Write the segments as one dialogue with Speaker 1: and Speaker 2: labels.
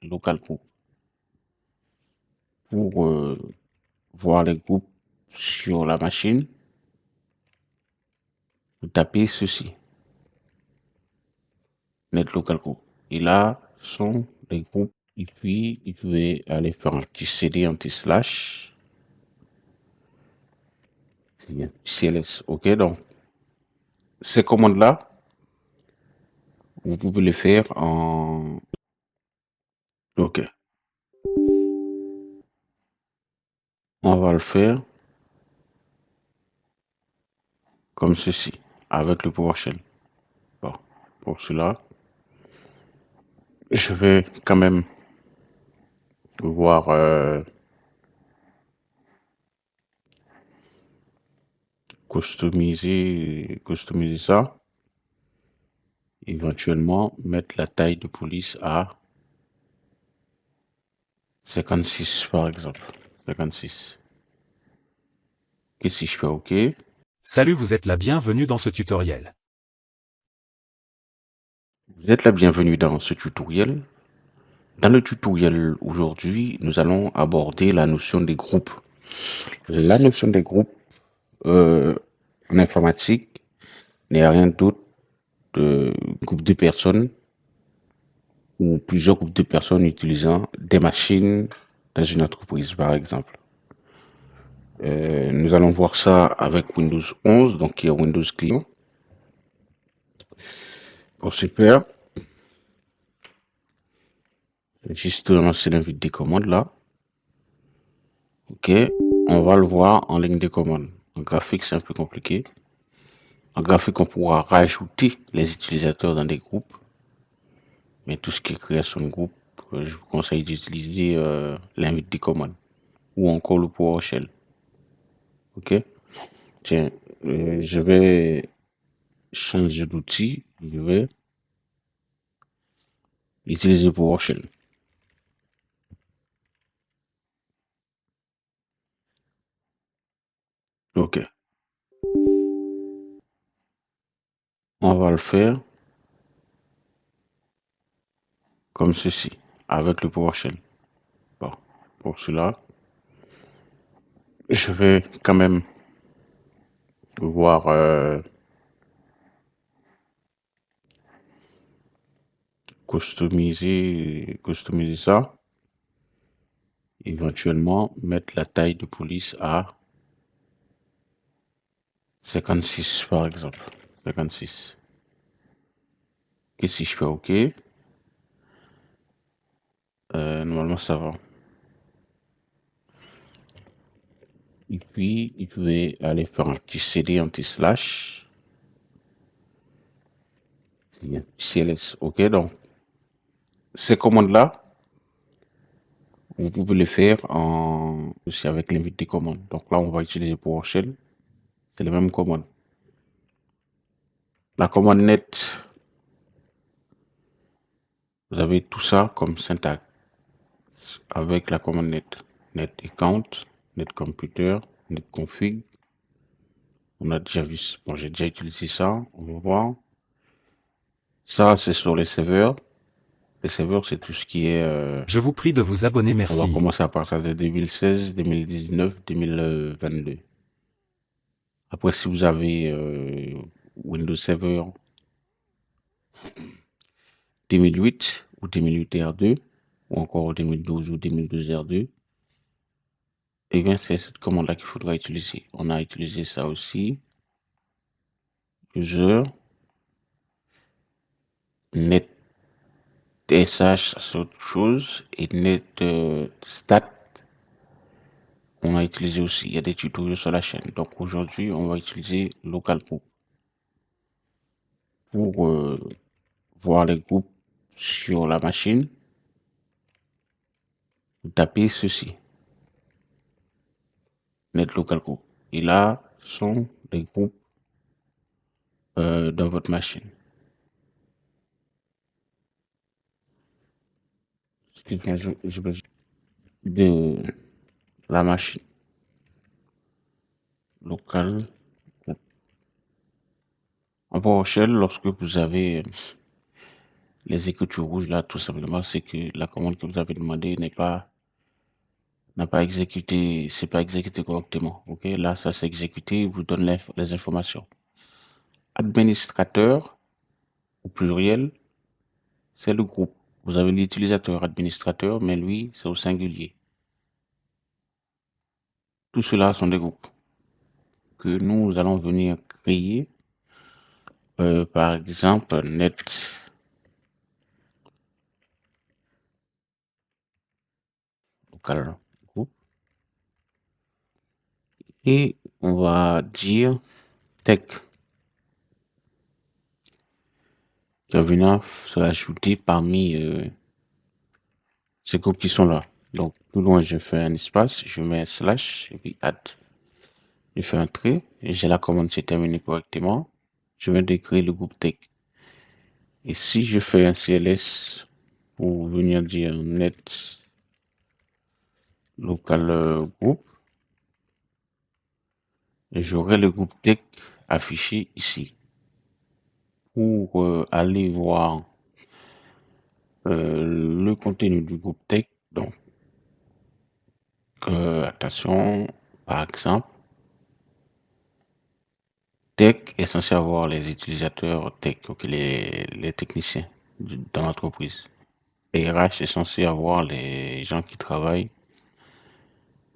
Speaker 1: local group. Pour voir les groupes sur la machine, vous tapez ceci, net local group. Et là sont les groupes. Et puis, vous pouvez aller faire un petit CD, un petit slash. CLS. OK, donc, ces commandes-là, vous pouvez les faire en... OK. On va le faire comme ceci, avec le PowerShell. Bon, pour cela, je vais quand même voir customiser ça. Éventuellement, mettre la taille de police à 56 par exemple. 56. Et si je fais OK,
Speaker 2: Salut, vous êtes la bienvenue dans ce tutoriel.
Speaker 1: vous êtes la bienvenue dans ce tutoriel. Dans le tutoriel aujourd'hui, nous allons aborder la notion des groupes. La notion des groupes en informatique n'est rien d'autre que groupe de personnes ou plusieurs groupes de personnes utilisant des machines dans une entreprise, par exemple. Nous allons voir ça avec Windows 11, donc qui est Windows client. Bon, super. Juste lancer l'invite des commandes là. OK. On va le voir en ligne de commande. En graphique, c'est un peu compliqué. En graphique, on pourra rajouter les utilisateurs dans des groupes. Mais tout ce qui est création de groupe, je vous conseille d'utiliser l'invite des commandes ou encore le PowerShell. OK. Tiens, je vais changer d'outil. Je vais utiliser PowerShell. OK. On va le faire comme ceci, avec le PowerShell. Bon, pour cela, je vais quand même voir customiser ça. Éventuellement, mettre la taille de police à 56 par exemple. 56. Et si je fais OK, normalement ça va. Et puis, vous pouvez aller faire un petit CD, un petit slash. CLS. OK, donc, ces commandes-là, vous pouvez les faire aussi avec l'invite des commandes. Donc là, on va utiliser PowerShell. C'est les mêmes commandes. La commande net, vous avez tout ça comme syntaxe avec la commande net. Net account, net computer, net config. On a déjà vu, bon, j'ai déjà utilisé ça. On va voir. Ça, c'est sur les serveurs. Les serveurs, c'est tout ce qui est,
Speaker 2: Je vous prie de vous abonner,
Speaker 1: on va
Speaker 2: merci.
Speaker 1: commencer à partir de 2016, 2019, 2022. Après, si vous avez Windows Server 2008 ou 2008 R2, ou encore 2012 ou 2012 R2, eh bien, c'est cette commande-là qu'il faudra utiliser. On a utilisé ça aussi. User, net SH, c'est autre chose. Et net stat, on a utilisé aussi. Il y a des tutoriels sur la chaîne. Donc aujourd'hui, on va utiliser localgroup pour voir les groupes sur la machine. Vous tapez ceci, net localgroup. Et là sont les groupes dans votre machine. Excusez-moi, je besoin de la machine locale. En PowerShell, lorsque vous avez les écritures rouges là, tout simplement, c'est que la commande que vous avez demandée n'a pas exécuté, c'est pas exécuté correctement. Ok, là, ça s'est exécuté, il vous donne les informations. Administrateur, au pluriel, c'est le groupe. Vous avez l'utilisateur administrateur, mais lui, c'est au singulier. Tout cela sont des groupes que nous allons venir créer. Par exemple, net local group. Et on va dire tech qui va venir se rajouter parmi ces groupes qui sont là. Donc, plus loin, je fais un espace, je mets slash et puis add. Je fais un trait et j'ai la commande s'est terminée correctement. Je viens de créer le groupe tech. Et si je fais un CLS pour venir dire net local group, j'aurai le groupe tech affiché ici. Pour aller voir le contenu du groupe tech, donc attention, par exemple, tech est censé avoir les utilisateurs tech, donc les techniciens dans l'entreprise. Et RH est censé avoir les gens qui travaillent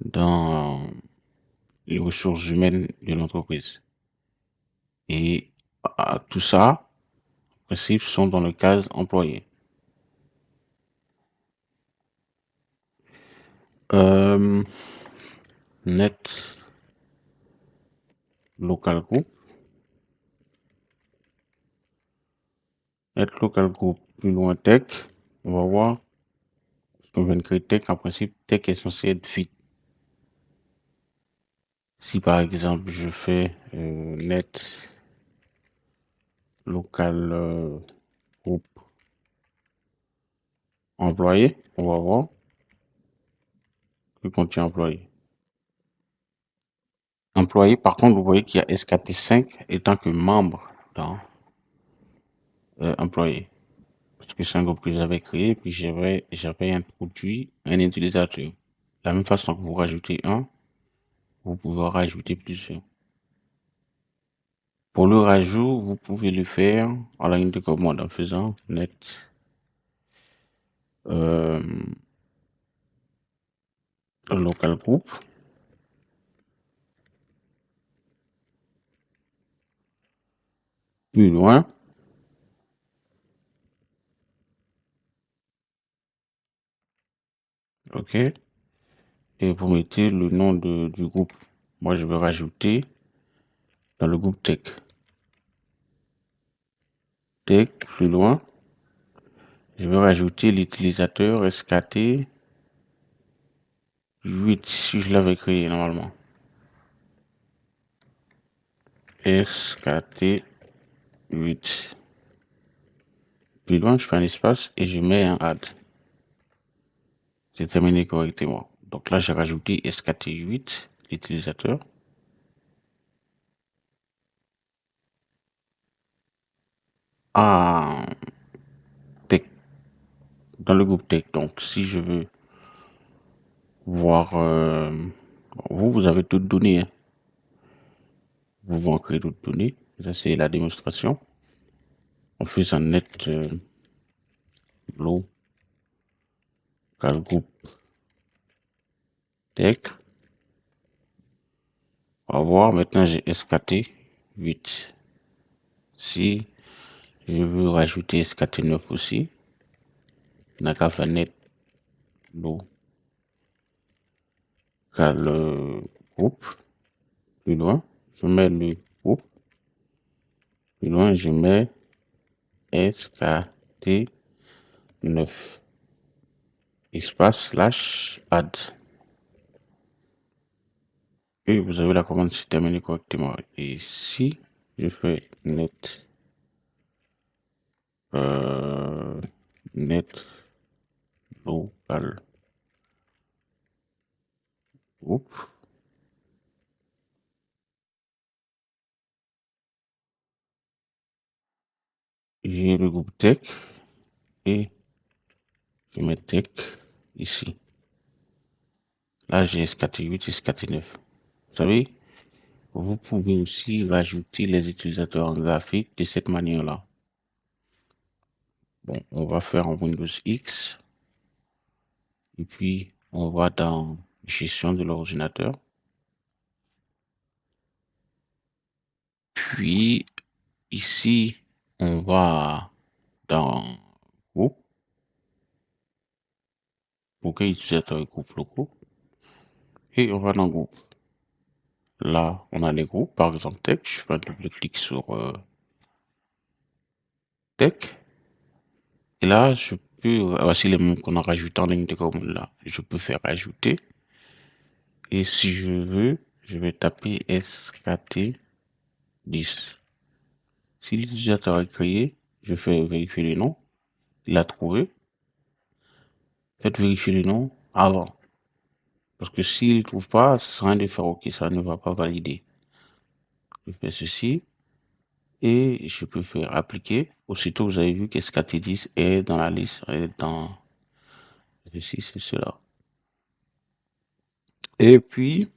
Speaker 1: dans les ressources humaines de l'entreprise. Et tout ça, en principe, sont dans le cas employé. Net local group. Net local group, plus loin tech. On va voir. On vient de créer tech. En principe, tech est censé être fit. Si par exemple, je fais net local group employé, on va voir le contient employé. Employé, par contre, vous voyez qu'il y a SKT5 étant que membre dans employé. Parce que c'est un groupe que j'avais créé, puis j'avais introduit un utilisateur. De la même façon que vous rajoutez un, vous pouvez rajouter plusieurs. Pour le rajout, vous pouvez le faire en ligne de commande en faisant net local group. Plus loin, ok, et vous mettez le nom du groupe. Moi, je vais rajouter dans le groupe tech. Tech, plus loin, je vais rajouter l'utilisateur SKT 8 si je l'avais créé normalement. SKT 8. Plus loin, je fais un espace et je mets un add. C'est terminé correctement. Donc là, j'ai rajouté SKT 8, l'utilisateur. Ah, tech, dans le groupe tech. Donc, si je veux voir, vous avez d'autres données. Hein. Vous pouvez en créer d'autres données. Ça, c'est la démonstration. On fait un net local group tech. On va voir. Maintenant, j'ai SKT 8. Si je veux rajouter SKT 9 aussi, n'a qu'à faire net local group. Plus loin, je mets le groupe. Plus loin, je mets SKT 9. Espace slash add. Et vous avez la commande s'est terminée correctement. Et si je fais net net local group, j'ai le groupe tech et je mets tech ici. Là, j'ai SKT8 et SKT9. Vous savez, vous pouvez aussi rajouter les utilisateurs en graphique de cette manière-là. Bon, on va faire en Windows X. Et puis, on va dans gestion de l'ordinateur. Puis, ici, on va dans groupe. Pour que l'utilisateur et groupe locaux. Et on va dans groupe. Là, on a les groupes, par exemple tech. Je fais un double clic sur tech. Et là, je peux, voici les mots qu'on a rajoutés en ligne de commande là. Je peux faire ajouter. Et si je veux, je vais taper SKT10. Si l'utilisateur est créé, je fais vérifier le nom. Il a trouvé. Faites vérifier le nom avant. Parce que s'il ne trouve pas, ça sert à rien de faire OK, ça ne va pas valider. Je fais ceci. Et je peux faire appliquer. Aussitôt, vous avez vu que SKT10 est dans la liste, est dans ceci, c'est cela. Et puis,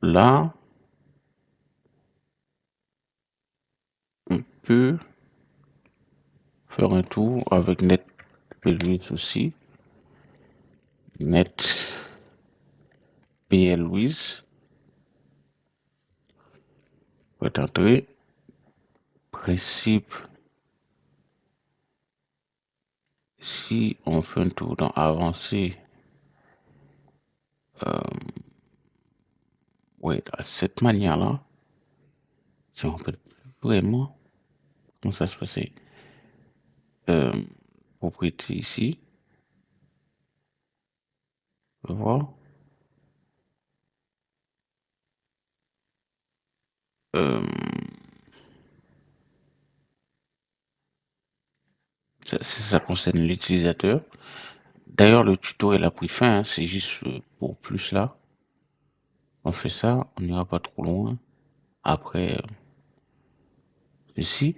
Speaker 1: là, on peut faire un tour avec NetPLWiz aussi. NetPLWiz. On va entrer. Principe. Si on fait un tour dans avancé, ouais, de cette manière-là, si on peut vraiment, comment ça se passait? Propriété ici, on va voir. Ça concerne l'utilisateur. D'ailleurs, le tutoriel a pris fin, hein, c'est juste pour plus là. On fait ça, on n'ira pas trop loin. Après, ceci,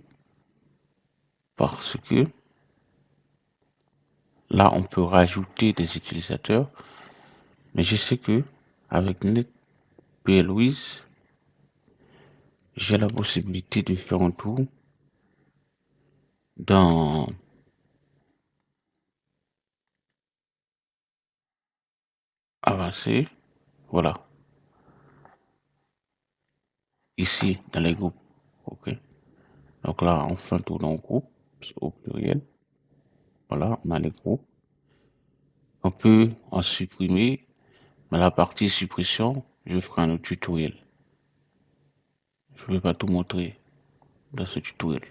Speaker 1: parce que là, on peut rajouter des utilisateurs. Mais je sais que avec NetPLWiz, j'ai la possibilité de faire un tour dans Avancer. Voilà. Ici, dans les groupes. OK. Donc là, on fait un tour dans le groupe, au pluriel. Voilà, on a les groupes. On peut en supprimer, mais la partie suppression, je ferai un autre tutoriel. Je ne vais pas tout montrer dans ce tutoriel.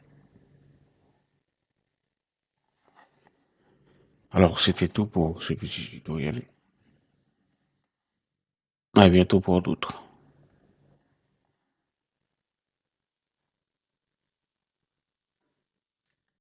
Speaker 1: Alors, c'était tout pour ce petit tutoriel. À bientôt pour d'autres.